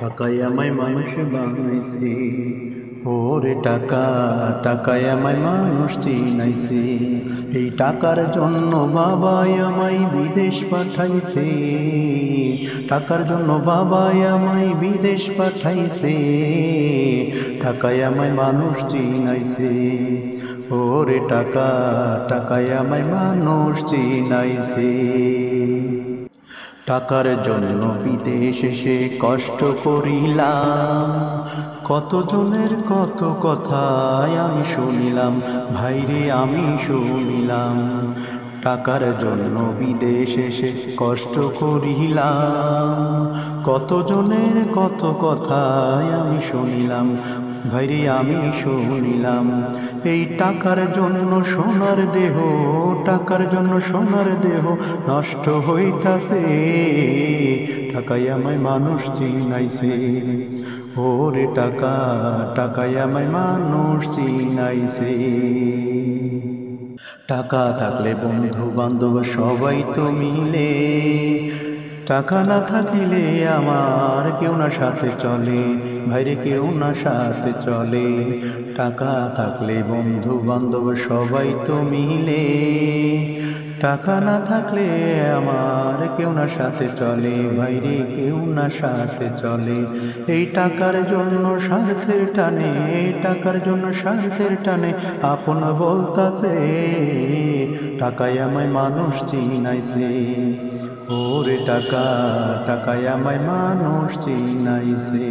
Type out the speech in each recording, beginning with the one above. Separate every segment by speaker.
Speaker 1: টাকায় আমায় মানুষ বানাইছে, ওরে টাকা টাকায় আমায় মানুষ চিনাইছে। এই টাকার জন্য বাবাই আমায় বিদেশ পাঠাইছে, টাকার জন্য বাবাই আমায় বিদেশ পাঠাইছে। টাকায় আমায় মানুষ চিনাইছে, ওরে টাকা টাকায় আমায় মানুষ চিনাইছে। টাকার জন্য বিদেশ এসে কষ্ট করিলাম, কতজনের কত কথায় আমি শুনিলাম, ভাইরে আমি শুনিলাম। টাকার জন্য বিদেশ এসে কষ্ট করিলাম, কতজনের কত কথায় আমি শুনিলাম, ভাইরে আমি শুনিলাম। এই টাকার জন্য সোনার দেহ, টাকার জন্য সোনার দেহ নষ্ট হইতাছে। টাকায় আমায় মানুষ চিনাইছে, ওরে টাকা টাকায় আমায় মানুষ চিনাইছে। টাকা থাকলে বন্ধু বান্ধব সবাই তো মিলে, টাকা না থাকিলে আমার কেউ না সাথে চলে, ভাইরে কেউ না সাথে চলে। টাকা থাকলে বন্ধু বান্ধব সবাই তো মিলে, টাকা না থাকলে আমার কেউ না সাথে চলে, ভাইরে কেউ না সাথে চলে। এই টাকার জন্য স্বার্থের টানে, টাকার জন্য স্বার্থের টানে আপন বলতাছে। টাকায় আমায় মানুষ চিনাইছে, ওরে টাকা টাকায় আমায় মানুষ চিনাইছে।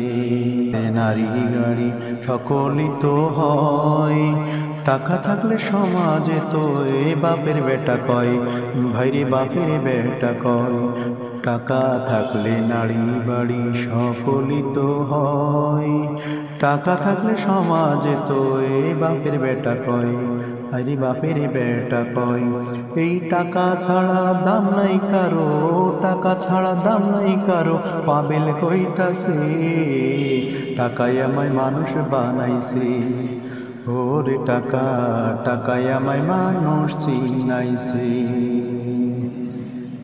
Speaker 1: নারী গাড়ি সকলই তো হয়, টাকা থাকলে সমাজে তো এ বাপের বেটা কয়, ভাইরে বাপের বেটা কয়। টাকা থাকলে নারী বাড়ি সকলই তো হয়, টাকা থাকলে সমাজে তো এ বাপের বেটা কয়, আরে বাপের বেটা কয়। এই টাকা ছাড়া দাম নাই কারো, টাকা ছাড়া দাম নাই কারো, পাবেল কইতাছে। টাকায় আমায় মানুষ বানাইছে, ওরে টাকা টাকায় আমায় মানুষ চিনাইছে।